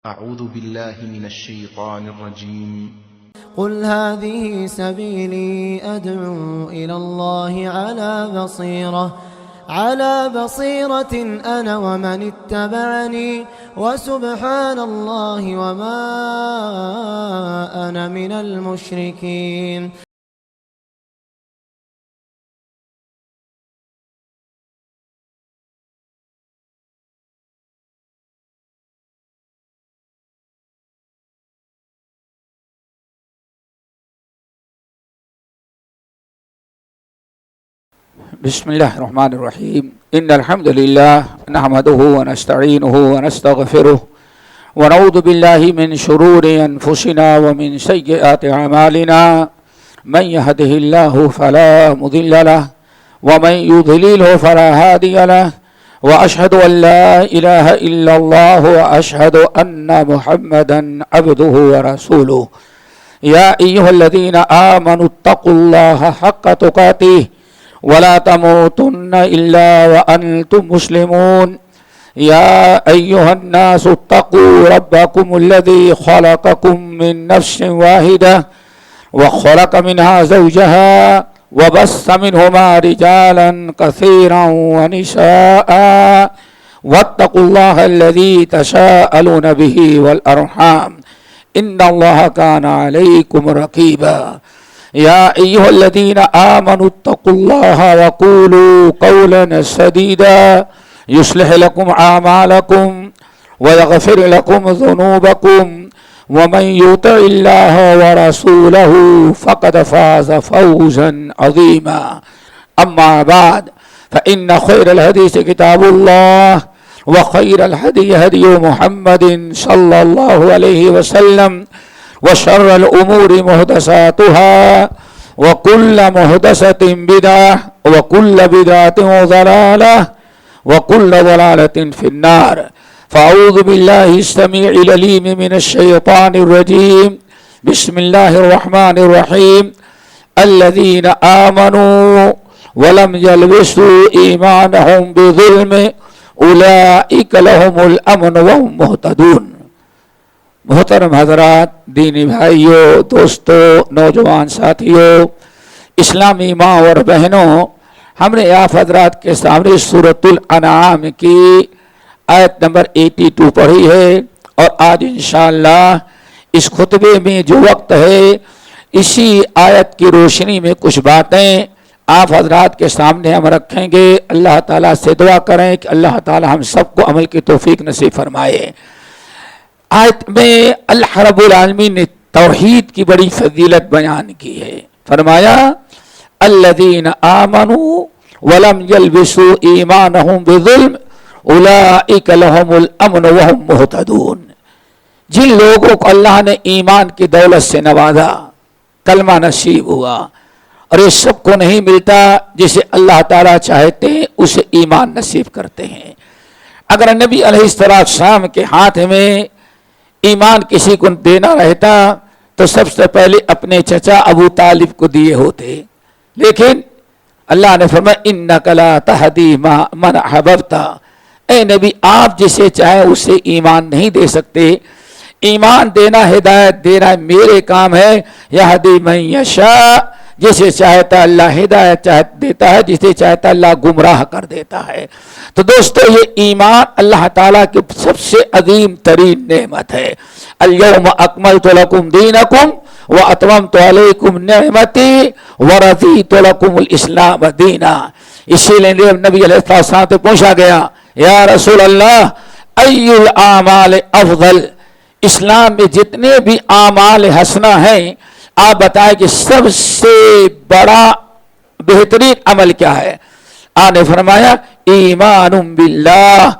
أعوذ بالله من الشيطان الرجيم. قل هذه سبيلي أدعو إلى الله على بصيرة أنا ومن اتبعني وسبحان الله وما أنا من المشركين. بسم الله الرحمن الرحيم. إن الحمد لله نحمده ونستعينه ونستغفره ونعوذ بالله من شرور أنفسنا ومن سيئات أعمالنا. من يهده الله فلا مضل له ومن يضلله فلا هادي له وأشهد أن لا إله إلا الله وأشهد أن محمدا عبده ورسوله. يا أيها الذين آمنوا اتقوا الله حق تقاته ولا تموتن إلا وأنتم مسلمون. يا أيها الناس اتقوا ربكم الذي خلقكم من نفس واحدة وخلق منها زوجها وبث منهما رجالا كثيرا ونساء واتقوا الله الذي تساءلون به والأرحام إن الله كان عليكم رقيبا. يا أيها الذين آمنوا اتقوا الله وقولوا قولا سديدا يصلح لكم أعمالكم ويغفر لكم ذنوبكم ومن يطع الله ورسوله فقد فاز فوزا عظيما. أما بعد فإن خير الحديث كتاب الله وخير الهدي هدي محمد صلى الله عليه وسلم وشر الأمور محدثاتها وكل محدثة بدعة وكل بدعة ضلالة وكل ضلالة في النار. فأعوذ بالله السميع العليم من الشيطان الرجيم. بسم الله الرحمن الرحيم. الذين آمنوا ولم يلبسوا إيمانهم بظلم أولئك لهم الأمن وهم مهتدون. محترم حضرات، دینی بھائیوں، دوستوں، نوجوان ساتھیوں، اسلامی ماں اور بہنوں، ہم نے آپ حضرات کے سامنے سورۃ الانعام کی آیت نمبر 82 پڑھی ہے، اور آج انشاءاللہ اس خطبے میں جو وقت ہے اسی آیت کی روشنی میں کچھ باتیں آپ حضرات کے سامنے ہم رکھیں گے. اللہ تعالیٰ سے دعا کریں کہ اللہ تعالیٰ ہم سب کو عمل کی توفیق نصیب فرمائے. آیت میں اللہ رب العالمین نے توحید کی بڑی فضیلت بیان کی ہے. فرمایا الذین آمنوا ولم یلبسوا ایمانہم بظلم اولئک لہم الامن وہم مہتدون. جن لوگوں کو اللہ نے ایمان کی دولت سے نوازا، کلمہ نصیب ہوا، اور یہ سب کو نہیں ملتا، جسے اللہ تعالیٰ چاہتے ہیں اسے ایمان نصیب کرتے ہیں. اگر نبی علیہ السلام کے ہاتھ میں ایمان کسی کو دینا رہتا تو سب سے پہلے اپنے چچا ابو طالب کو دیے ہوتے، لیکن اللہ نے فرمایا انک لا تہدی من احببت. اے نبی، آپ جسے چاہے اسے ایمان نہیں دے سکتے. ایمان دینا، ہدایت دینا میرے کام ہے. یہدی من یشاء، جسے چاہتا اللہ ہدایت دیتا ہے، جسے چاہتا اللہ گمراہ کر دیتا ہے. تو دوستو، یہ ایمان اللہ تعالیٰ کی سب سے عظیم ترین نعمت ہے. الیوم اکملت لکم دینکم واتممت علیکم نعمتی ورضیت لکم الاسلام دینا. اسی لیے نبی علیہ السلام سے پوچھا گیا، یا رسول اللہ ای الاعمال افضل، اسلام میں جتنے بھی اعمال حسنہ ہیں آپ بتائیں کہ سب سے بڑا بہترین عمل کیا ہے؟ آپ نے فرمایا ایمان باللہ.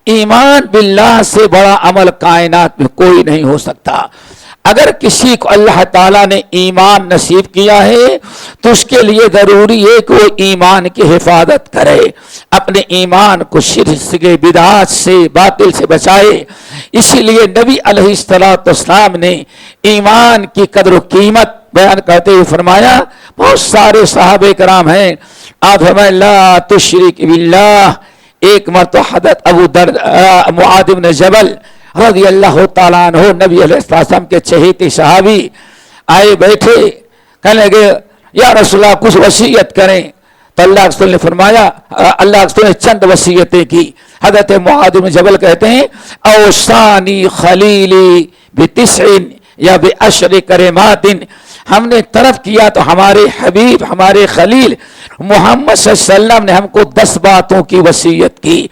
ایمان باللہ سے بڑا عمل کائنات میں کوئی نہیں ہو سکتا. اگر کسی کو اللہ تعالیٰ نے ایمان نصیب کیا ہے تو اس کے لیے ضروری ہے کہ وہ ایمان کی حفاظت کرے، اپنے ایمان کو شرک سے، بدعات سے، باطل سے بچائے. اسی لیے نبی علیہ السلام نے ایمان کی قدر و قیمت بیان کرتے ہوئے فرمایا، بہت سارے صحابہ کرام ہیں، آپ فرمائے لا تشرک باللہ. ایک مرتبہ حضرت معاذ بن جبل رضی اللہ تعالیٰ عنہ نبی علیہ السلام کے چہیتے صحابی آئے بیٹھے، کہنے لگے یا رسول اللہ کچھ وصیت کریں، تو اللہ کے رسول نے فرمایا، اللہ کے رسول نے چند وصیتیں کی۔ حضرت معاذ بن جبل کہتے ہیں اوصانی خلیلی بتسع یا بعشر کلمات، ہم نے طرف کیا تو ہمارے حبیب ہمارے خلیل محمد صلی اللہ علیہ وسلم نے ہم کو 10 باتوں کی وصیت کی۔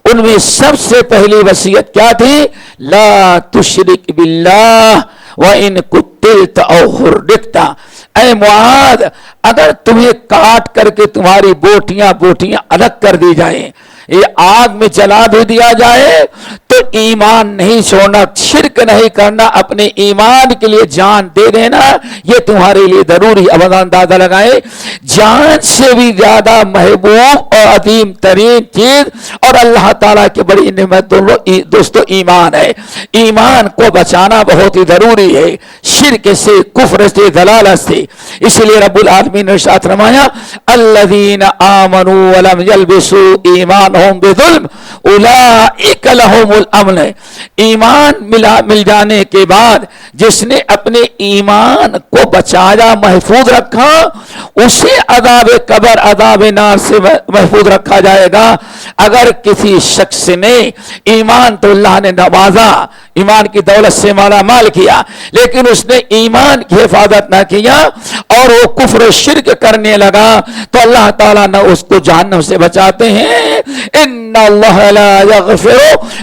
ان میں سب سے پہلی وصیت کیا تھی؟ لا تشرک باللہ وَإِن قُتِلْتَ أَوْ حُرِّقْتَ، اے معاذ اگر تمہیں کاٹ کر کے تمہاری بوٹیاں الگ کر دی جائیں، یہ آگ میں جلا بھی دیا جائے تو ایمان نہیں چھوڑنا، شرک نہیں کرنا، اپنے ایمان کے لیے جان دے دینا، یہ تمہارے لیے ضروری۔ اب اندازہ لگائے جان سے بھی زیادہ محبوب اور عظیم ترین چیز اور اللہ تعالیٰ کی بڑی نعمت دوستو ایمان ہے۔ ایمان کو بچانا بہت ہی ضروری ہے، شرک سے، کفر سے، ضلالت سے۔ اس لیے رب العالمین نے ارشاد فرمایا الذین آمنوا ولم یلبسوا ایمانہم بظلم اولئک لہم الامن، ایمان مل جانے کے بعد جس نے اپنے ایمان کو بچایا، محفوظ رکھا، اسے عذاب قبر عذاب نار سے محفوظ رکھا جائے گا۔ اگر کسی شخص نے ایمان تو اللہ نے نوازا، ایمان کی دولت سے مالا مال کیا، لیکن اس نے ایمان کی حفاظت نہ کیا اور وہ کفر و شرک کرنے لگا تو اللہ تعالیٰ نہ اس کو جہنم سے بچاتے ہیں۔ ان اللہ لا یغفر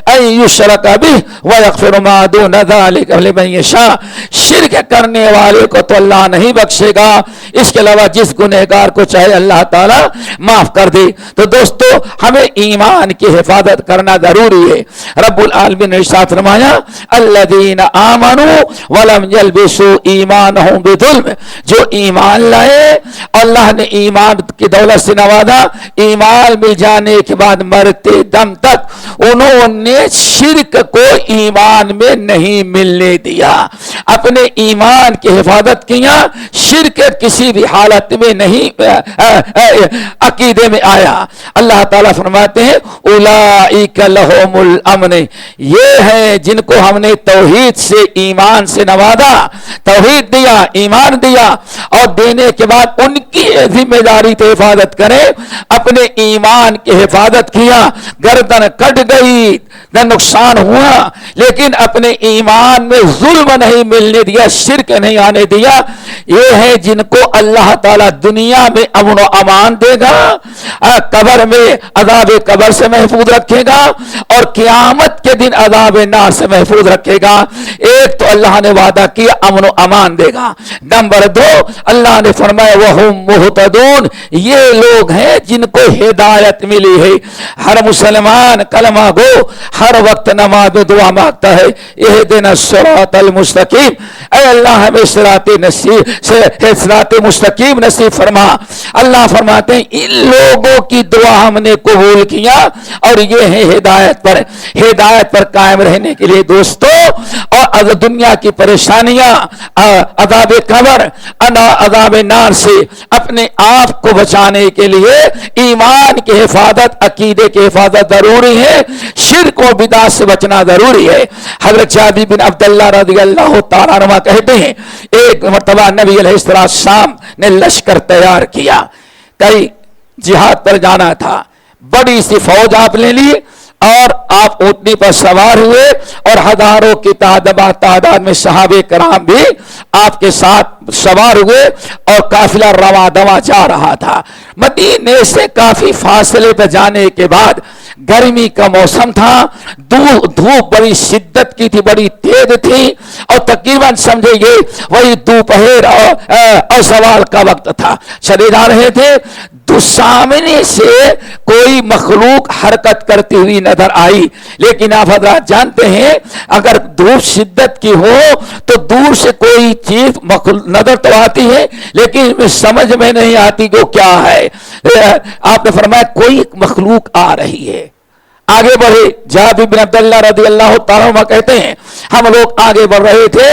ان یشرک بہ ویغفر ما دون ذلک لمن یشاء، شرک کرنے والے کو تو اللہ نہیں بخشے گا، اس کے علاوہ جس گنہگار کو چاہے اللہ تعالیٰ معاف کر دے۔ تو دوستو ہمیں ایمان کی حفاظت کرنا ضروری ہے۔ رب العالمین نے ارشاد فرمایا الذین آمنوا ولم یلبسوا ایمانہم بظلم، جو ایمان لائے اللہ نے ایمان کی دولت سے نوازا، ایمان مل جانے کے بعد مرتے دم تک انہوں نے شرک کو ایمان میں نہیں ملنے دیا، اپنے ایمان کی حفاظت کیا، شرک کسی بھی حالت میں نہیں عقیدے میں آیا۔ اللہ تعالیٰ فرماتے ہیں اولئک لہم الامن، یہ ہیں جن کو ہم نے توحید سے ایمان سے نوازا، توحید دیا، ایمان دیا، اور دینے کے بعد ان کی ذمہ داری تو حفاظت کرے، اپنے ایمان کی حفاظت کیا، گردن کٹ گئی نہ نقصان ہوا، لیکن اپنے ایمان میں ظلم نہیں ملنے دیا، شرک نہیں آنے دیا، یہ ہے جن کو اللہ تعالیٰ دنیا میں امن و امان دے گا، قبر میں عذاب قبر سے محفوظ رکھے گا، اور قیامت کے دن عذاب نار سے محفوظ رکھے گا۔ ایک تو اللہ نے وعدہ کیا امن و امان دے گا، نمبر 2 اللہ نے فرمایا وَهُمْ مُهْتَدُونَ، یہ لوگ ہیں جن کو ہدایت ملی ہے۔ ہر مسلمان کلمہ گو ہر وقت نماز میں دعا مانگتا ہے اہدنا الصراط المستقیم، اے اللہ ہمیں صراط مستقیم نصیب فرما۔ اللہ فرماتے ہیں ان لوگوں کی دعا ہم نے قبول کیا، اور یہ ہے ہدایت پر قائم رہنے کے لیے دوستو، اور دنیا کی پریشانیاں، عذاب قبر، عذاب نار سے اپنے آپ کو بچانے کے لیے ایمان کی حفاظت، عقیدے کی حفاظت ضروری ہے، شرک و بدعت سے بچنا ضروری ہے۔ حضرت جابر بن عبداللہ رضی اللہ تعالیٰ عنہ کہتے ہیں ایک مرتبہ نبی علیہ السلام نے لشکر تیار کیا، کئی جہاد پر جانا تھا، بڑی سی فوج آپ نے لی اور آپ اونٹنی پر سوار ہوئے، اور ہزاروں کی تعداد میں صحابہ کرام بھی آپ کے ساتھ سوار ہوئے، اور قافلہ رواں دواں جا رہا تھا۔ مدینے سے کافی فاصلے پہ جانے کے بعد گرمی کا موسم تھا، دھوپ بڑی شدت کی تھی، بڑی تیز تھی، اور تقریباً سمجھے یہ وہی دوپہر اور زوال کا وقت تھا، چلے جا رہے تھے۔ سامنے سے کوئی مخلوق حرکت کرتی ہوئی نظر آئی، لیکن آپ حضرات جانتے ہیں اگر دھوپ شدت کی ہو تو دور سے کوئی چیز نظر تو آتی ہے، لیکن سمجھ میں نہیں آتی کہ وہ کیا ہے۔ آپ نے فرمایا کوئی مخلوق آ رہی ہے، آگے بڑھے۔ جابر بن عبداللہ رضی اللہ تعالیٰ عنہ کہتے ہیں ہم لوگ آگے بڑھ رہے تھے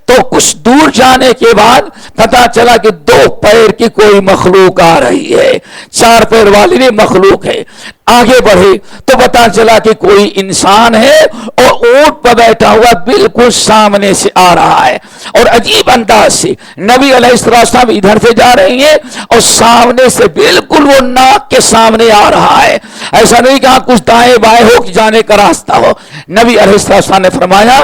تو کچھ دور جانے کے بعد پتا چلا کہ 2 پیر کی کوئی مخلوق آ رہی ہے، 4 پیر والی مخلوق ہے۔ آگے بڑھے تو پتا چلا کہ کوئی انسان ہے اور اونٹ پر بیٹھا ہوا بالکل سامنے سے آ رہا ہے، اور عجیب انداز سے نبی علیہ السلام ادھر سے جا رہے ہیں اور سامنے سے بالکل وہ ناک کے سامنے آ رہا ہے، ایسا نہیں کہا کچھ دائیں بائیں ہو کہ جانے کا راستہ ہو۔ نبی علیہ السلام نے فرمایا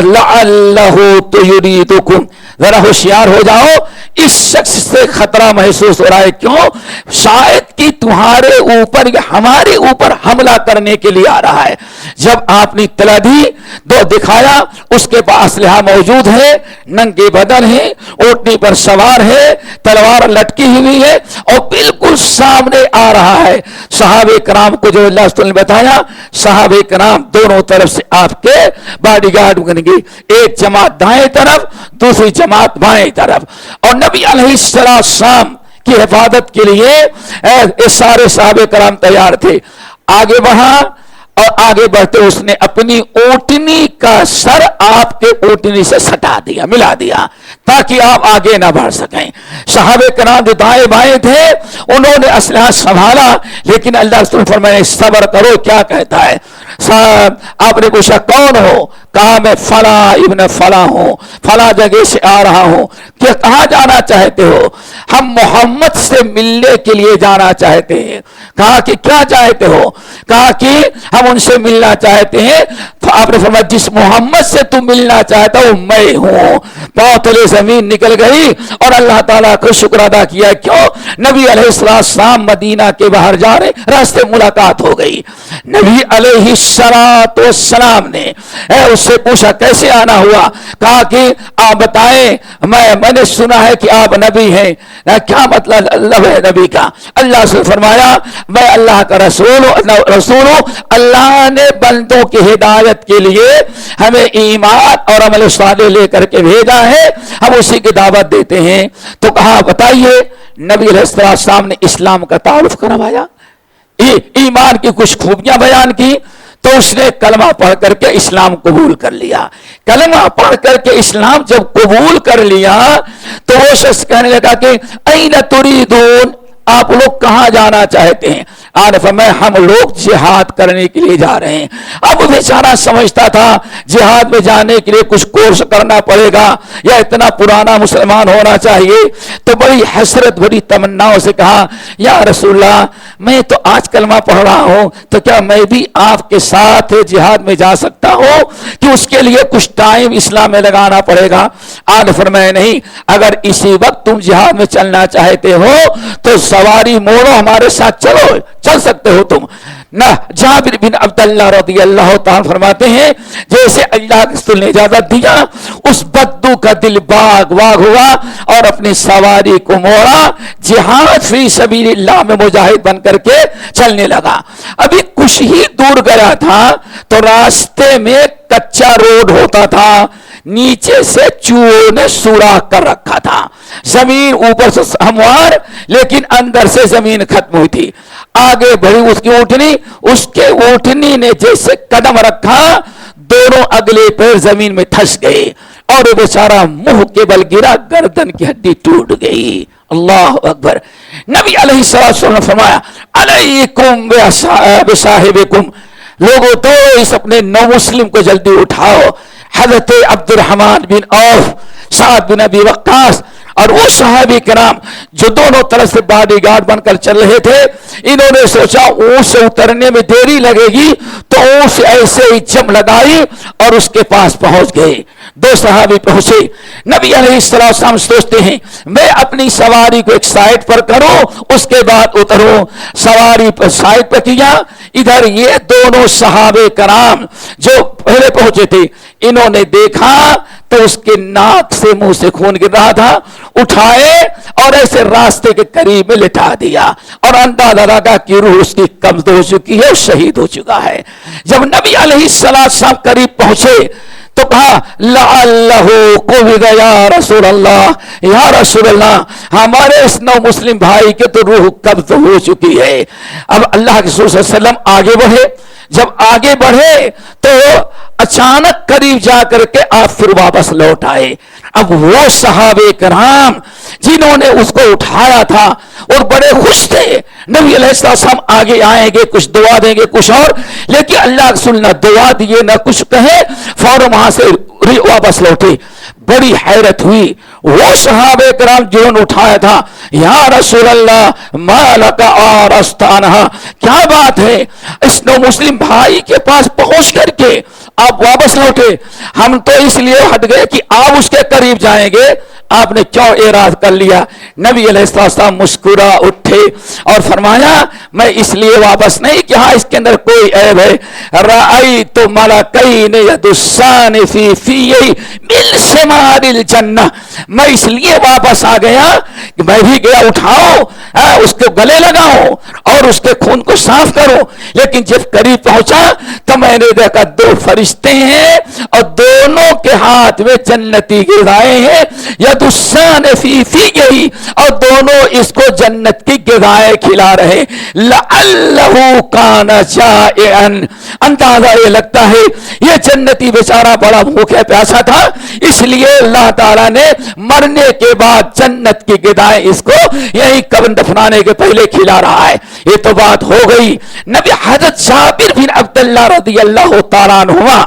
لعلہ یریدکم، ذرا ہوشیار ہو جاؤ، اس شخص سے خطرہ محسوس ہو رہا ہے، کیوں؟ شاید کہ تمہارے اوپر یا ہمارے اوپر حملہ کرنے کے لیے آ رہا ہے۔ جب آپ نے اطلاع دی تو دکھایا اس کے پاس اسلحہ موجود ہے، ننگے بدن ہے، اونٹنی پر سوار ہے، تلوار لٹکی ہوئی ہے اور بالکل سامنے آ رہا ہے۔ صحابہ کرام کو جو اللہ نے بتایا، صحابہ کرام دونوں طرف سے آپ کے باڈی گارڈ بن گئی، ایک جماعت دائیں طرف، دوسری جماعت بائیں طرف، اور نبی علیہ السلام کی حفاظت کے لیے سارے صحابہ کرام تیار تھے۔ آگے بڑھا اور آگے بڑھتے اس نے اپنی اونٹنی کا سر آپ کے اونٹنی سے سٹا دیا، ملا دیا، تاکہ آپ آگے نہ بڑھ سکیں۔ صحابہ کرام جو دائیں بائیں تھے انہوں نے اسلحہ سنبھالا، لیکن اللہ رسول فرمائے صبر کرو، کیا کہتا ہے؟ آپ نے پوچھا کون ہو؟ کہا میں فلاں ابن فلاں ہوں، فلاں جگہ سے آ رہا ہوں۔ کہ کہاں جانا چاہتے ہو؟ ہم محمد سے ملنے کے لیے جانا چاہتے ہیں۔ کہا کہ کیا چاہتے ہو؟ کہا کہ ہم ان سے ملنا چاہتے ہیں۔ آپ نے فرمایا جس محمد سے تم ملنا چاہتا ہو میں ہوں۔ پاؤں تلے زمین نکل گئی اور اللہ تعالیٰ کو شکر ادا کیا، کیوں؟ نبی علیہ السلام مدینہ کے باہر جا رہے، راستے ملاقات ہو گئی۔ نبی علیہ السلام نے اس سے پوچھا کیسے آنا ہوا؟ کہا کہ آپ بتائیں، میں نے سنا ہے کہ آپ نبی ہیں۔ کیا مطلب ہے نبی کا؟ اللہ سے فرمایا میں اللہ کا رسول ہوں، اللہ نے بندوں کی ہدایت کے لیے ہمیں ایمان اور عمل صالح لے کر کے بھیجا ہے، ہم اسی کی دعوت دیتے ہیں۔ تو کہا بتائیے، نبی علیہ السلام نے اسلام کا تعارف کروایا، ایمان کی کچھ خوبیاں بیان کی، تو اس نے کلمہ پڑھ کر کے اسلام قبول کر لیا۔ کلمہ پڑھ کر کے اسلام جب قبول کر لیا تو وہ شخص کہنے لگا کہ این تریدون، آپ لوگ کہاں جانا چاہتے ہیں؟ فرمایا ہم لوگ جہاد کرنے کے لیے جا رہے ہیں۔ اب بیچارہ سمجھتا تھا جہاد میں جانے کے لیے کچھ کورس کرنا پڑے گا یا اتنا پرانا مسلمان ہونا چاہیے، تو بڑی حسرت بڑی تمناؤں سے کہا یا رسول اللہ میں تو آج کلمہ پڑھ رہا ہوں، تو کیا میں بھی آپ کے ساتھ جہاد میں جا سکتا ہوں کہ اس کے لیے کچھ ٹائم اسلام میں لگانا پڑے گا؟ آج فرمایا نہیں، اگر اسی وقت تم جہاد میں چلنا چاہتے ہو تو سواری موڑو، ہمارے ساتھ چلو، چل سکتے ہو تم۔ نہ جابر بن عبداللہ رضی اللہ تعالیٰ فرماتے ہیں جیسے اللہ کے رسول نے اجازت دیا، اس بدو کا دل باغ ہوا اور اپنی سواری کو موڑا، جہاد فی سبیل اللہ میں مجاہد بن کر کے چلنے لگا۔ ابھی کچھ ہی دور گیا تھا تو راستے میں کچا روڈ ہوتا تھا، نیچے سے چوہوں نے سوراخ کر رکھا تھا، زمین اوپر سے ہموار لیکن اندر سے زمین ختم ہوئی تھی۔ آگے بڑھی اس کی اونٹنی، اس کے اونٹنی نے جیسے قدم رکھا دونوں اگلے پیر زمین میں دھس گئے اور بیچارہ منہ کے بل گرا، گردن کی ہڈی ٹوٹ گئی۔ اللہ اکبر۔ نبی علیہ السلام نے فرمایا علیکم بصاحبکم، لوگوں تو اس اپنے نو مسلم کو جلدی اٹھاؤ۔ حضرت عبد الرحمن بن عوف، سعد بن ابی وقاص اور وہ صحابی کرام جو دونوں طرف سے باڈی گارڈ بن کر چل رہے تھے، انہوں نے سوچا اونٹ سے اترنے میں دیری لگے گی تو اونٹ سے ایسے ہی جم لگائی اور اس کے پاس پہنچ گئے۔ دو صحابی پہنچے، نبی علیہ السلام سوچتے ہیں میں اپنی سواری کو ایک سائڈ پر کروں اس کے بعد اتروں، سواری پر سائڈ پر کیا۔ ادھر یہ دونوں صحابہ کرام جو پہلے پہنچے تھے انہوں نے دیکھا تو اس کے ناک سے منہ سے خون گر رہا تھا، اٹھائے اور ایسے راستے کے قریب میں لٹا دیا اور اندازہ لگا کہ روح اس کی قبض ہو چکی ہے، شہید ہو چکا ہے۔ جب نبی علیہ السلام قریب پہنچے تو کہا لعلہ قبض یا رسول اللہ، یا رسول اللہ ہمارے اس نو مسلم بھائی کے تو روح قبض ہو چکی ہے۔ اب اللہ کے رسول صلی اللہ علیہ وسلم آگے بڑھے، جب آگے بڑھے تو اچانک قریب جا کر کے آپ پھر واپس لوٹ آئے۔ اب وہ صحابہ کرام جنہوں نے اس کو اٹھایا تھا اور بڑے خوش تھے، نبی علیہ السلام آگے آئیں گے، کچھ دعا دیں گے، کچھ اور، لیکن اللہ کے رسول نہ دعا دیے نہ کچھ کہے، فوراً وہاں سے واپس لوٹے۔ بڑی حیرت ہوئی وہ صحابہ کرام جنہوں نے اٹھایا تھا، یا رسول اللہ ما لک آرستانہ، کیا بات ہے اس نو مسلم بھائی کے پاس پہنچ کر کے آپ واپس لوٹے؟ ہم تو اس لیے ہٹ گئے کہ آپ اس کے قریب جائیں گے، آپ نے کیوں اعراض کر لیا؟ نبی علیہ السلام مسکرا اٹھے اور فرمایا میں اس لیے واپس نہیں کہ ہاں اس کے اندر کوئی عیب ہے، رأیت ملکین یدسان فی فیہ من ثمار الجنہ، میں اس لیے واپس آ گیا کہ میں بھی گیا اٹھاؤ اس کے گلے لگاؤ اور اس کے خون کو صاف کرو، لیکن جب قریب پہنچا تو میں نے دیکھا دو فرشتے ہیں اور دونوں کے ہاتھ میں جنتی غذائیں ہیں، یدسان فی فیہ، اور دونوں اس کو جنت کی غذائیں کھلا رہے، لعلہ کان جائعا، اندازہ یہ لگتا ہے یہ جنتی بیچارہ بڑا بھوکا پیاسا تھا، اس لیے اللہ تعالیٰ نے مرنے کے بعد جنت کی غذائیں اس کو یہی قبر دفنانے کے پہلے کھلا رہا ہے۔ یہ تو بات ہو گئی نبی حضرت جابر بن عبداللہ رضی اللہ تعالیٰ عنہما،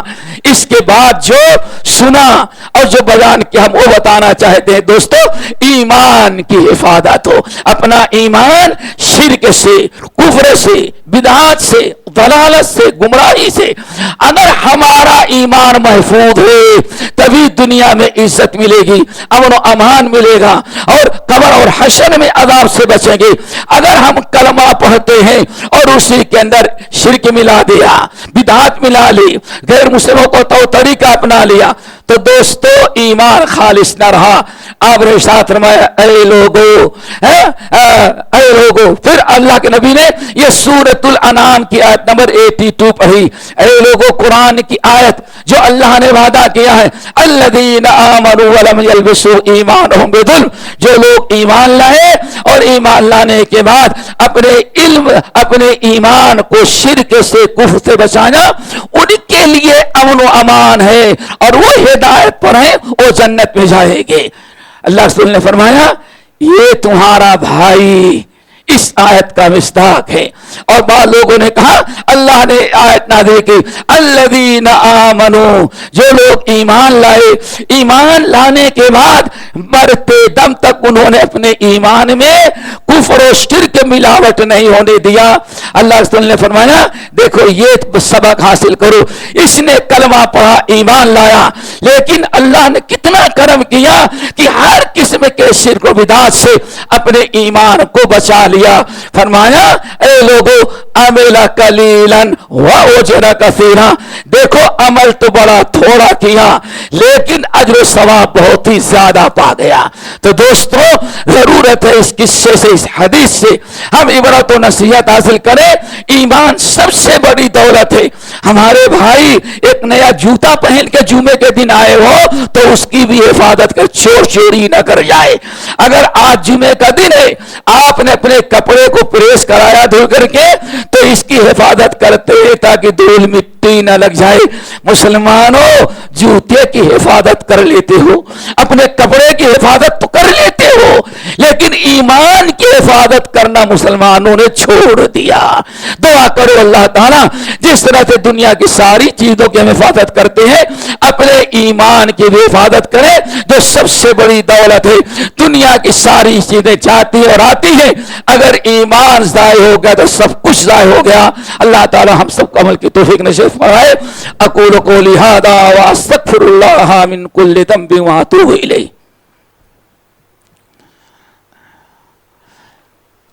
اس کے بعد جو سنا اور جو بیان کیا ہم وہ بتانا چاہتے ہیں دوستو، ایمان کی حفاظت ہو، اپنا ایمان شرک سے، کفر سے، بدعات سے، ضلالت سے، گمراہی سے، اگر ہمارا ایمان محفوظ ہے تبھی دنیا میں عزت ملے گی، امن و امان ملے گا، اور قبر اور حشر میں عذاب سے بچیں گے۔ اگر ہم کلمہ پڑھتے ہیں اور اسی کے اندر شرک ملا دیا، بدعات ملا لی، غیر مسلموں کو تو طریقہ اپنا لیا، تو دوستو ایمان خالص نہ رہا۔ آپ نے ارشاد فرمایا اے لوگو، اے لوگو، پھر اللہ کے نبی نے یہ سورۃ الانعام کی آیت نمبر 82 پڑھی، اے لوگو قرآن کی آیت جو اللہ نے وعدہ کیا ہے، الذین آمنوا ولم یلبسوا ایمانہم بظلم، جو لوگ ایمان لائے اور ایمان لانے کے بعد اپنے علم، اپنے ایمان کو شرک سے، کفر سے بچانا، ان کے لیے امن و امان ہے اور وہ ہدایت پر ہیں، وہ جنت میں جائیں گے۔ اللہ رسول نے فرمایا یہ تمہارا بھائی اس آیت کا مصداق ہے، اور بعض لوگوں نے کہا اللہ نے آیت نازل کی الذین آمنوا، جو لوگ ایمان لائے، ایمان لانے کے بعد مرتے دم تک انہوں نے اپنے ایمان میں کفر و شرک ملاوٹ نہیں ہونے دیا۔ اللہ رسول نے فرمایا دیکھو یہ سبق حاصل کرو، اس نے کلمہ پڑھا، ایمان لایا، لیکن اللہ نے کتنا کرم کیا کہ ہر قسم کے شرک و بدعات سے اپنے ایمان کو بچا لیا۔ فرمایا اے لوگو عمل قلیلا واجر کثیرا، دیکھو عمل تو بڑا تھوڑا کیا لیکن اجر و ثواب بہت ہی زیادہ پا گیا۔ تو دوستو ضرورت ہے اس قصے سے، اس حدیث سے ہم عبرت و نصیحت حاصل کریں۔ ایمان سب سے بڑی دولت ہے۔ ہمارے بھائی ایک نیا جوتا پہن کے جمعے کے دن آئے ہو تو اس کی بھی حفاظت کر، چور چوری نہ کر جائے۔ اگر آج جمعے کا دن ہے آپ نے اپنے کپڑے کو پریس کرایا دھو کر کے تو اس کی حفاظت کرتے ہیں تاکہ دھول مٹی نہ لگ جائے۔ مسلمانوں جوتے کی حفاظت کر لیتے ہو، اپنے کپڑے کی حفاظت تو کر لیتے ہو، لیکن ایمان کی حفاظت کرنا مسلمانوں نے چھوڑ دیا۔ دعا کرو اللہ تعالیٰ جس طرح سے دنیا کی ساری چیزوں کی ہم حفاظت کرتے ہیں اپنے ایمان کی بھی حفاظت کریں جو سب سے بڑی دولت ہے۔ دنیا کی ساری چیزیں جاتی اور آتی ہیں، اگر ایمان ضائع ہو گیا تو سب کچھ ضائع ہو گیا۔ اللہ تعالی ہم سب کو عمل کی توفیق نصیب فرمائے۔ اقول قولی ھذا واستغفر اللہ من کل ذنب واتوب الیہ۔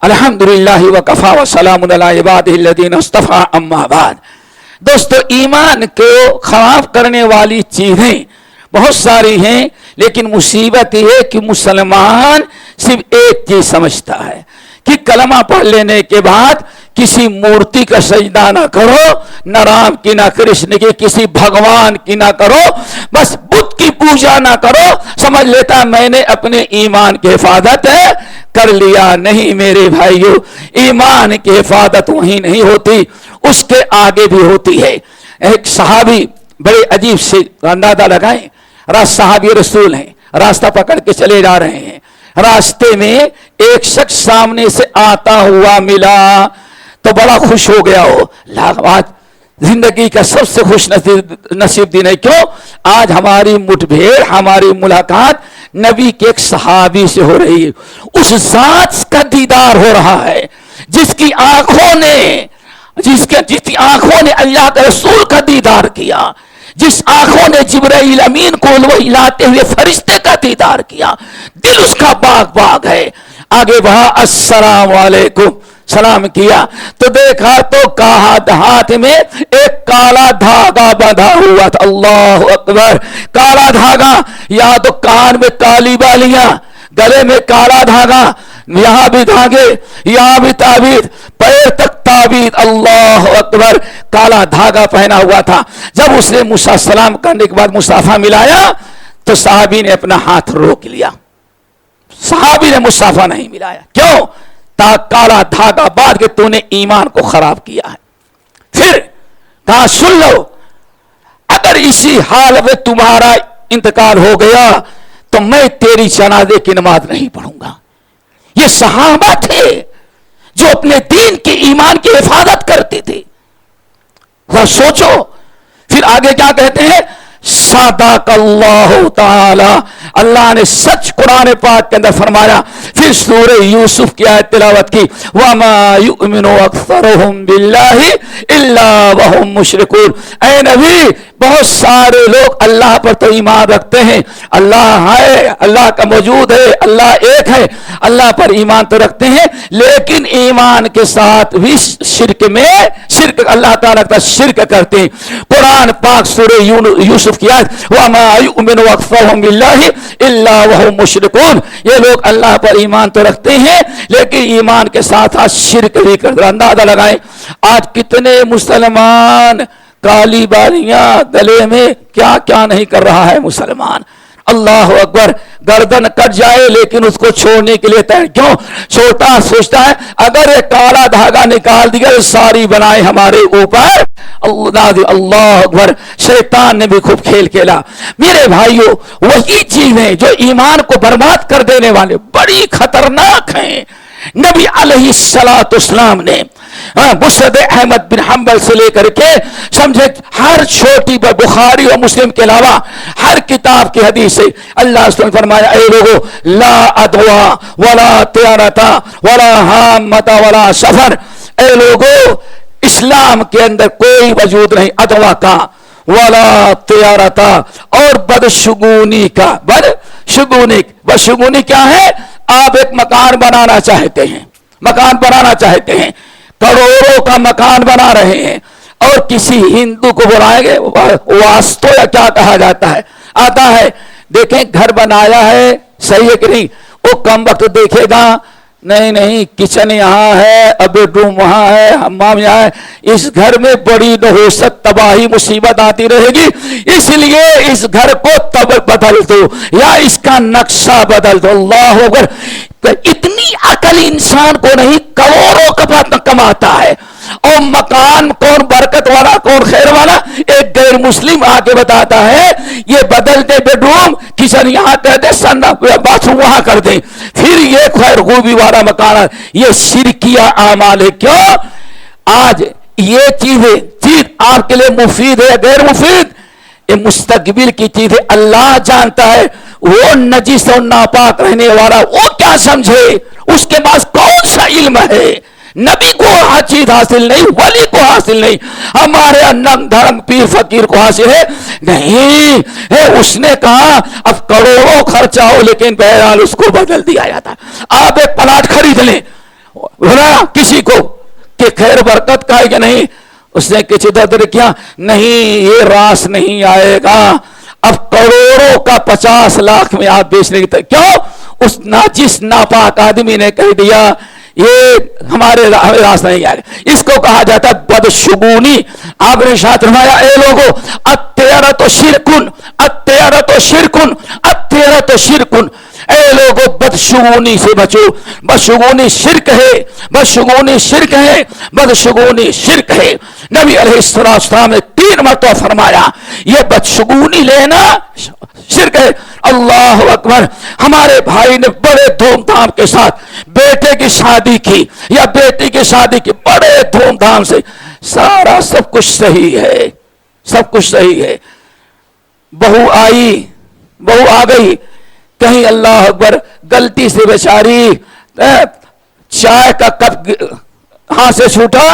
الحمدللہ وکفی وسلام علی عبادہ الذین اصطفی، اما بعد۔ دوستو ایمان کو خراب کرنے والی چیزیں بہت ساری ہیں، لیکن مصیبت یہ ہے کہ مسلمان صرف ایک چیز سمجھتا ہے کہ کلمہ پڑھ لینے کے بعد کسی مورتی کا سجدہ نہ کرو، نہ رام کی نہ کرشن کی، کسی بھگوان کی نہ کرو، بس بت کی پوجا نہ کرو، سمجھ لیتا میں نے اپنے ایمان کی حفاظت کر لیا۔ نہیں میرے بھائیو، ایمان کی حفاظت وہیں نہیں ہوتی، اس کے آگے بھی ہوتی ہے۔ ایک صحابی بڑے عجیب سے اندازہ لگائیں، صحابی رسول ہیں، راستہ پکڑ کے چلے جا رہے ہیں، راستے میں ایک شخص سامنے سے آتا ہوا ملا تو بڑا خوش ہو گیا ہو، آج زندگی کا سب سے خوش نصیب دن ہے. کیوں؟ آج ہماری مٹبھیڑ، ہماری ملاقات نبی کے ایک صحابی سے ہو رہی ہے. اس ذات کا دیدار ہو رہا ہے جس کی آنکھوں نے اللہ کے رسول کا دیدار کیا، جس آنکھوں نے جبرائیل امین کو وحی لاتے ہوئے فرشتے کا دیدار کیا. دل اس کا باغ باغ ہے. آگے بڑھا، السلام علیکم، سلام کیا تو دیکھا تو ہاتھ میں ایک کالا دھاگا بندھا ہوا تھا. اللہ اکبر! کالا دھاگا، یا تو کان میں کالی بالیاں، گلے میں کالا دھاگا، یہاں بھی دھاگے، یہاں بھی تعبیر، پیر تک تعبیر. اللہ اکبر! کالا دھاگا پہنا ہوا تھا. جب اس نے موسیٰ سلام کرنے کے بعد مصافحہ ملایا تو صحابی نے اپنا ہاتھ روک لیا. صحابی نے مصافحہ نہیں ملایا. کیوں؟ کالا دھاگا باندھ کے تو نے ایمان کو خراب کیا ہے. پھر کہا سن لو، اگر اسی حال میں تمہارا انتقال ہو گیا تو میں تیری جنازے کی نماز نہیں پڑھوں گا. یہ صحابہ تھے جو اپنے دین کے ایمان کی حفاظت کرتے تھے. سوچو پھر آگے کیا کہتے ہیں، صدق اللہ تعالی، اللہ نے سچ قرآن پاک کے اندر فرمایا. پھر سورہ یوسف کی آیت تلاوت کی، وَمَا يُؤْمِنُ أَكْثَرُهُمْ بِاللَّهِ إِلَّا وَهُمْ مُشْرِكُونَ. اے نبی، بہت سارے لوگ اللہ پر تو ایمان رکھتے ہیں، اللہ ہے، اللہ کا موجود ہے، اللہ ایک ہے، اللہ پر ایمان تو رکھتے ہیں، لیکن ایمان کے ساتھ بھی شرک اللہ تعالیٰ کا شرک کرتے ہیں. قرآن پاک سورہ یوسف کی آیت، وَمَا يُؤْمِنُ أَكْثَرُهُمْ بِاللَّهِ إِلَّا وَهُمْ مُشْرِكُونَ. یہ لوگ اللہ پر ایمان تو رکھتے ہیں لیکن ایمان کے ساتھ شرک بھی کرتے. اندازہ لگائیں آج کتنے مسلمان کالی بالیاں گلے میں کیا کیا نہیں کر رہا ہے مسلمان. اللہ اکبر! گردن کٹ جائے لیکن اس کو چھوڑنے کے لیے تیار. کیوں چھوٹا؟ سوچتا ہے اگر یہ کالا دھاگا نکال دیا تو ساری بنائے ہمارے اوپر. اللہ اکبر! شیطان نے بھی خوب کھیل کھیلا. میرے بھائیوں، وہی چیزیں جو ایمان کو برباد کر دینے والے بڑی خطرناک ہیں. نبی علیہ السلام نے مسند احمد بن حنبل سے لے کر کے سمجھے ہر چھوٹی پر بخاری اور مسلم کے علاوہ ہر کتاب کی حدیث سے اللہ نے فرمایا، اے لوگو، لا ادوا ولا طیارتا ولا حامتا ولا سفر. اے لوگو، اسلام کے اندر کوئی وجود نہیں ادوا کا، ولا طیارتا، اور بدشگونی کا. بدشگونی کیا ہے؟ آپ ایک مکان بنانا چاہتے ہیں، کروڑوں کا مکان بنا رہے ہیں اور کسی ہندو کو بلائیں گے، واسطو یا کیا کہا جاتا ہے، آتا ہے، دیکھیں گھر بنایا ہے صحیح ہے کہ نہیں. وہ کم وقت دیکھے گا، نہیں کچن یہاں ہے، بیڈ روم وہاں ہے، حمام یہاں ہے، اس گھر میں بڑی نحوست، تباہی، مصیبت آتی رہے گی، اس لیے اس گھر کو تب بدل دو یا اس کا نقشہ بدل دو. اللہ اکبر! اتنی عقل انسان کو نہیں، کروڑوں کا کماتا ہے. اور مکان کون برکت والا، کون خیر والا؟ ایک غیر مسلم آ کے بتاتا ہے یہ بدل دے، بیڈ روم، کچن یہاں کر دے، باتھ روم وہاں کر دیں، پھر یہ خیر خوبی والا مکان. یہ شرکیہ اعمال ہے. کیوں؟ آج یہ چیز آپ کے لیے مفید ہے غیر مفید، یہ مستقبل کی چیز ہے. اللہ جانتا ہے. وہ نجس اور ناپاک رہنے والا وہ کیا سمجھے، اس کے پاس کون سا علم ہے؟ نبی کو ہر چیز حاصل نہیں، ولی کو حاصل نہیں، ہمارے ننگ دھرم پیر فقیر کو حاصل ہے نہیں. اس نے کہا اب کروڑوں خرچہ ہو لیکن بہرحال اس کو بدل دیا جاتا. آپ ایک پلاٹ خرید لیں کسی کو کہ خیر برکت کا ہے کہ نہیں، اس نے کسی در کیا، نہیں یہ راس نہیں آئے گا. اب کروڑوں کا 50 لاکھ میں آپ بیچنے کی کیوں؟ اس ناجس ناپاک آدمی نے کہہ دیا یہ ہمارے راس نہیں آئے گا. اس کو کہا جاتا بدشگونی. آپ نے ارشاد فرمایا، اے لوگو، الطیرۃ شرکن، الطیرۃ شرکن، الطیرۃ شرکن. اے لوگو، بدشگونی سے بچو، بدشگونی شرک ہے، بدشگونی شرک ہے، بدشگونی شرک ہے. نبی علیہ السلام نے 3 مرتبہ فرمایا یہ بدشگونی لینا شرک ہے. اللہ اللہ اکبر. ہمارے بھائی نے بڑے دھوم دھام کے ساتھ بیٹے کی شادی کی یا بیٹی کی شادی کی, بڑے دھوم دھام سے, سارا سب کچھ صحیح ہے, سب کچھ صحیح ہے. بہو آ گئی, کہیں اللہ اکبر غلطی سے بیچاری چائے کا کپ ہاتھ سے چھوٹا,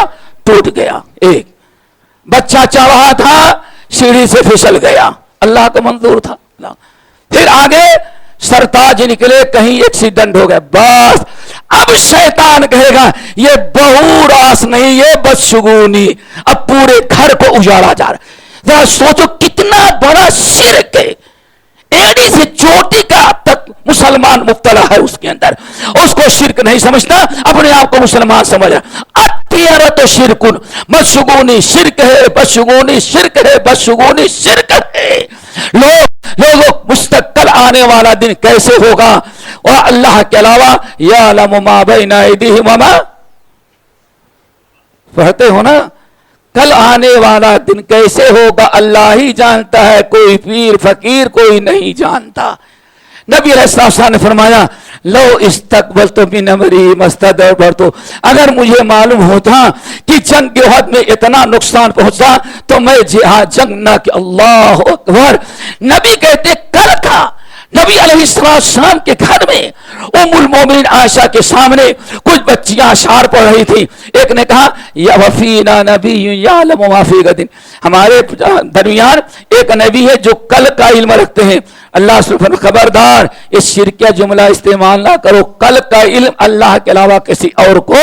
ٹوٹ گیا. ایک بچہ چڑھ رہا تھا, سیڑھی سے پھسل گیا, اللہ کا منظور تھا. پھر آگے سرتاج نکلے, کہیں ایکسیڈنٹ ہو گیا. بس اب شیطان کہے گا یہ بہو راس نہیں, یہ بدشگونی, اب پورے گھر کو اجاڑا جا رہا. ذرا سوچو کتنا بڑا شرک ہے, ایڑی سے چوٹی کا تک مسلمان مبتلا ہے اس کے اندر. اس کو شرک نہیں سمجھتا, اپنے آپ کو مسلمان سمجھ رہا. اتیارت شرکن, بدشگونی شرک ہے, بدشگونی شرک ہے, بدشگونی شرک ہے. لوگوں مستقل آنے والا دن کیسے ہوگا, اور اللہ کے علاوہ یعلم ما بین ایدیہم وما, پڑھتے ہو نا, کل آنے والا دن کیسے ہوگا اللہ ہی جانتا ہے, کوئی پیر فقیر کوئی نہیں جانتا. نبی علیہ السلام نے فرمایا لو استقبلت من امری مستدبرت, اگر مجھے معلوم ہوتا کہ جنگ احد میں اتنا نقصان پہنچا تو میں جنگ نہ کہ. اللہ اکبر. نبی کہتے کل تھا, نبی علیہ السلام کے گھر میں ام المومنین عائشہ کے سامنے کچھ بچیاں اشعار پڑھ رہی تھی. ایک نے کہا یا وفینا نبی یعلم ما فی غد, ہمارے درمیان ایک نبی ہے جو کل کا علم رکھتے ہیں. اللہ سبحانہ خبردار اس شرکیہ جملہ استعمال نہ کرو, کل کا علم اللہ کے علاوہ کسی اور کو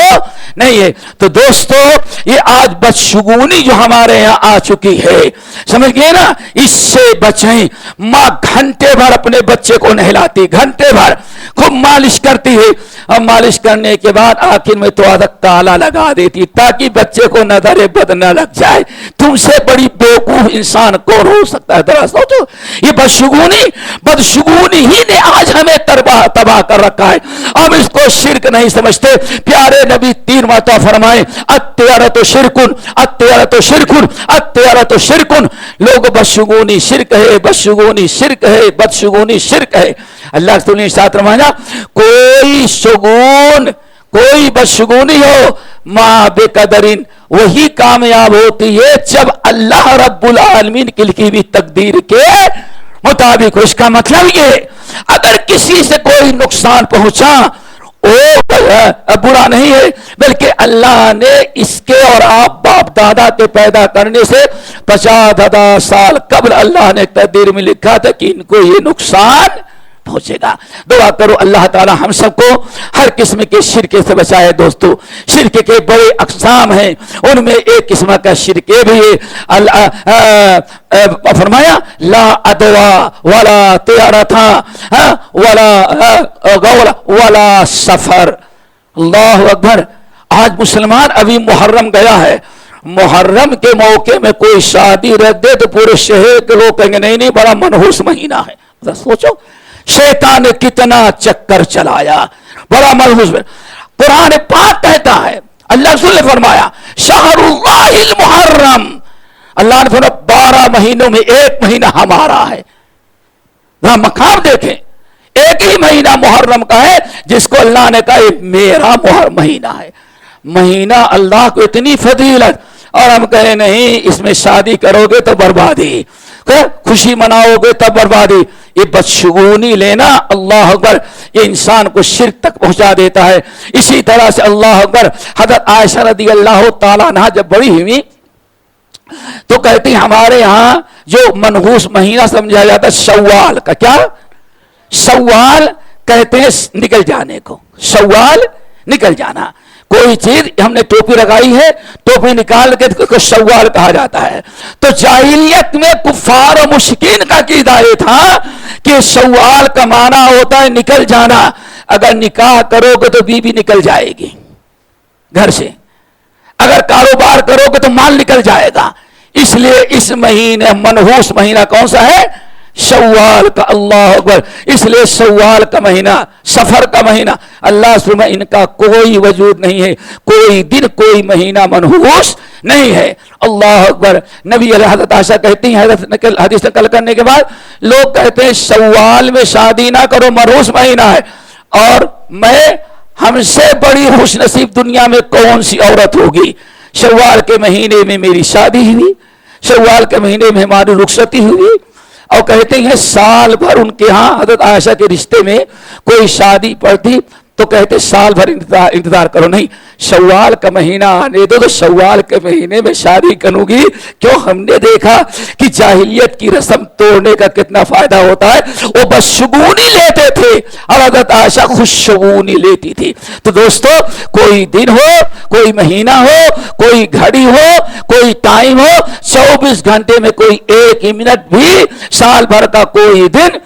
نہیں ہے. تو دوستو یہ آج بدشگونی جو ہمارے یہاں آ چکی ہے, سمجھ گئے نا, اس سے بچیں. ماں گھنٹے بھر اپنے بچے کو نہلاتی, گھنٹے بھر خوب مالش کرتی ہے, اور مالش کرنے کے بعد آخر میں تو آدھا کالا لگا دیتی تاکہ بچے کو نظر بد نہ لگ جائے. تم سے بڑی بیوقوف انسان کون ہو سکتا ہے؟ ذرا سوچو. یہ بدشگونی ہی نے آج ہمیں تباہ کر رکھا ہے. ہم اس کو شرک نہیں سمجھتے. پیارے نبی 3 مرتبہ فرمائے اتیارت شرکن, اتیارت شرکن, اتیارت شرکن. لوگ بدشگونی شرک ہے, بدشگونی شرک ہے, بدشگونی شرک ہے. اللہ کے رسول نے ساتھ فرمایا کوئی شگون, کوئی بدشگونی ہو ما بے قدرین, وہی کامیاب ہوتی ہے جب اللہ رب العالمین کی لکھی ہوئی تقدیر کے مطابق. اس کا مطلب یہ اگر کسی سے کوئی نقصان پہنچا وہ برا نہیں ہے, بلکہ اللہ نے اس کے اور آپ باپ دادا کے پیدا کرنے سے 50,000 سال قبل اللہ نے تقدیر میں لکھا تھا کہ ان کو یہ نقصان پہنچے گا. دعا کرو اللہ تعالی ہم سب کو ہر قسم کے شرک سے بچائے. دوستو شرک کے بڑے اقسام ہیں, ان میں ایک قسم کا شرک بھی ہے. فرمایا لا ادوا ولا طیارتھا ولا غول ولا سفر. اللہ اکبر. آج مسلمان ابھی محرم گیا ہے, محرم کے موقع میں کوئی شادی رکھ دے تو پورے شہر کے لوگ کہیں گے نہیں نہیں بڑا منحوس مہینہ ہے. سوچو شیطان نے کتنا چکر چلایا, بڑا منحوس. قرآن پاک کہتا ہے, اللہ رسول نے فرمایا شہر اللہ المحرم, اللہ نے فرمایا 12 مہینوں میں ایک مہینہ ہمارا ہے. وہاں مقام دیکھیں, ایک ہی مہینہ محرم کا ہے جس کو اللہ نے کہا یہ میرا مہینہ ہے. مہینہ اللہ کو اتنی فضیلت, اور ہم کہیں نہیں اس میں شادی کرو گے تو بربادی, خوشی مناؤ گے تب بربادی. یہ بدشگونی لینا اللہ اکبر یہ انسان کو شرک تک پہنچا دیتا ہے. اسی طرح سے اللہ اکبر حضرت عائشہ رضی اللہ تعالیٰ عنہا جب بڑی ہوئی تو کہتی ہمارے ہاں جو منحوس مہینہ سمجھا جاتا ہے شوال کا, کیا شوال کہتے ہیں نکل جانے کو, شوال نکل جانا. کوئی چیز ہم نے ٹوپی لگائی ہے, ٹوپی نکال کے شوال کہا جاتا ہے. تو جاہلیت میں کفار و مشرکین کا عقیدہ یہ تھا کہ شوال کا معنی ہوتا ہے نکل جانا. اگر نکاح کرو گے تو بیوی نکل جائے گی گھر سے, اگر کاروبار کرو گے تو مال نکل جائے گا. اس لیے اس مہینے منحوس مہینہ کون سا ہے؟ شوال کا. اللہ اکبر. اس لیے شوال کا مہینہ, سفر کا مہینہ, اللہ سبحانہ ان کا کوئی وجود نہیں ہے. کوئی دن کوئی مہینہ منحوس نہیں ہے۔ اللہ اکبر۔ نبی علیہ حضرت عائشہ کہتی ہیں حدیث نقل کرنے کے بعد، لوگ کہتے ہیں شوال میں شادی نہ کرو، مرہوس مہینہ ہے، اور میں ہم سے بڑی خوش نصیب دنیا میں کون سی عورت ہوگی؟ شوال کے مہینے میں میری شادی ہوئی، شوال کے مہینے میں ہماری رخصتی ہوئی۔ اور کہتے ہیں سال بھر ان کے ہاں حضرت عائشہ کے رشتے میں کوئی شادی پڑتی تو کہتے سال بھر انتظار کرو، نہیں شوال کا مہینہ آنے دو تو شوال کے مہینے میں شادی کروں گی۔ کیوں؟ ہم نے دیکھا کہ جاہلیت کی رسم توڑنے کا کتنا فائدہ ہوتا ہے۔ وہ بس شگونی لیتے تھے اور حضرت عائشہ خوش شگونی لیتی تھی۔ تو دوستو، کوئی دن ہو، کوئی مہینہ ہو، کوئی گھڑی ہو، کوئی ٹائم ہو، 24 گھنٹے میں کوئی ایک ہی منٹ بھی سال بھر کا کوئی دن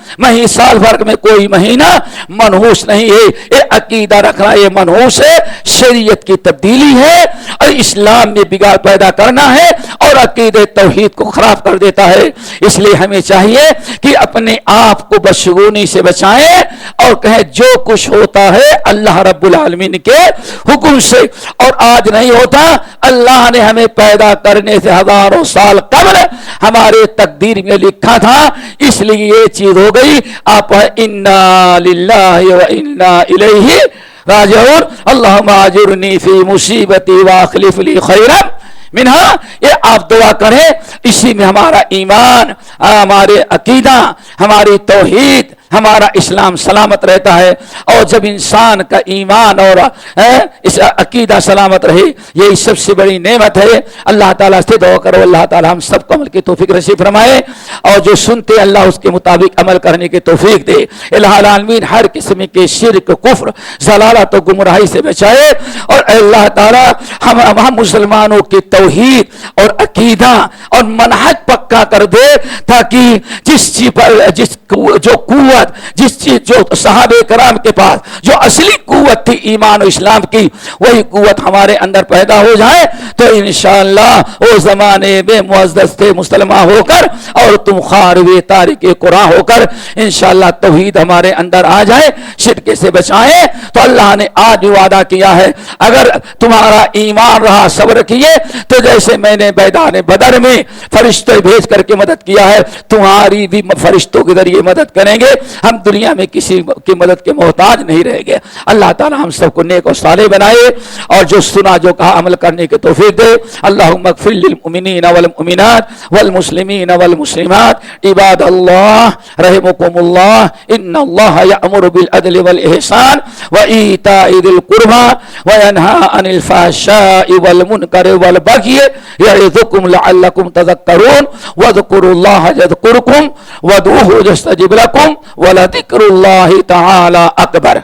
سال بھر میں کوئی مہینہ منحوس نہیں ہے۔ یہ عقیدہ رکھنا یہ منحوس ہے، شریعت کی تبدیلی ہے اور اسلام میں بگاڑ پیدا کرنا ہے اور عقیدہ توحید کو خراب کر دیتا ہے۔ اس لیے ہمیں چاہیے کہ اپنے آپ کو بدشگونی سے بچائیں اور کہیں جو کچھ ہوتا ہے اللہ رب العالمین کے حکم سے، اور آج نہیں ہوتا، اللہ نے ہمیں پیدا کرنے سے ہزاروں سال قبل ہمارے تقدیر میں لکھا تھا، اس لیے یہ چیز ہو گئی۔ آپ انا للہ و انا الیہ راجعون، اللہم اجرنی فی مصیبتی واخلف لی خیرا منہا۔ یہ آپ دعا کریں، اسی میں ہمارا ایمان، ہمارے عقیدہ، ہماری توحید، ہمارا اسلام سلامت رہتا ہے۔ اور جب انسان کا ایمان اور اس عقیدہ سلامت رہے، یہی سب سے بڑی نعمت ہے۔ اللہ تعالیٰ سے دعا کرو اللہ تعالیٰ ہم سب کو عمل کی توفیق نصیب فرمائے، اور جو سنتے اللہ اس کے مطابق عمل کرنے کی توفیق دے۔ الہ العالمین ہر قسم کے شرک، کفر، ضلالت و گمراہی سے بچائے، اور اللہ تعالیٰ ہم مسلمانوں کی توحید اور عقیدہ اور منہج پکا کر دے، تاکہ جس چیز پر جو قوت، جس چیز جو صحابہ کرام کے پاس جو اصلی قوت تھی ایمان و اسلام کی، وہی قوت ہمارے اندر پیدا ہو جائے تو انشاءاللہ وہ زمانے میں معزز تھے مسلمان ہو کر، اور تم خاروے تارک قرآن ہو کر انشاءاللہ توحید ہمارے اندر آ جائے، شرک سے بچائیں۔ تو اللہ نے آج وعدہ کیا ہے، اگر تمہارا ایمان رہا صبر کیے تو جیسے میں نے میدان بدر میں فرشتے بھیج کر کے مدد کیا ہے، تمہاری بھی فرشتوں کے ذریعے مدد کریں گے۔ ہم دنیا میں کسی کی مدد کے محتاج نہیں رہے گے۔ اللہ تعالی ہم سب کو نیک و صالح بنائے، اور جو سنا جو کہا عمل کرنے کی توفیق دے۔ اللہم اغفر للمؤمنین والمؤمنات والمسلمین والمسلمات عباد اللہ رحمکم اللہ، ان اللہ یأمر بالعدل والاحسان وایتاء ذی القربى وینہی عن الفحشاء والمنکر والبغی یعظکم لعلکم تذکرون واذکروا اللہ یذکرکم وادعوہ یستجب لکم ولذکر اللہ تعالی اکبر۔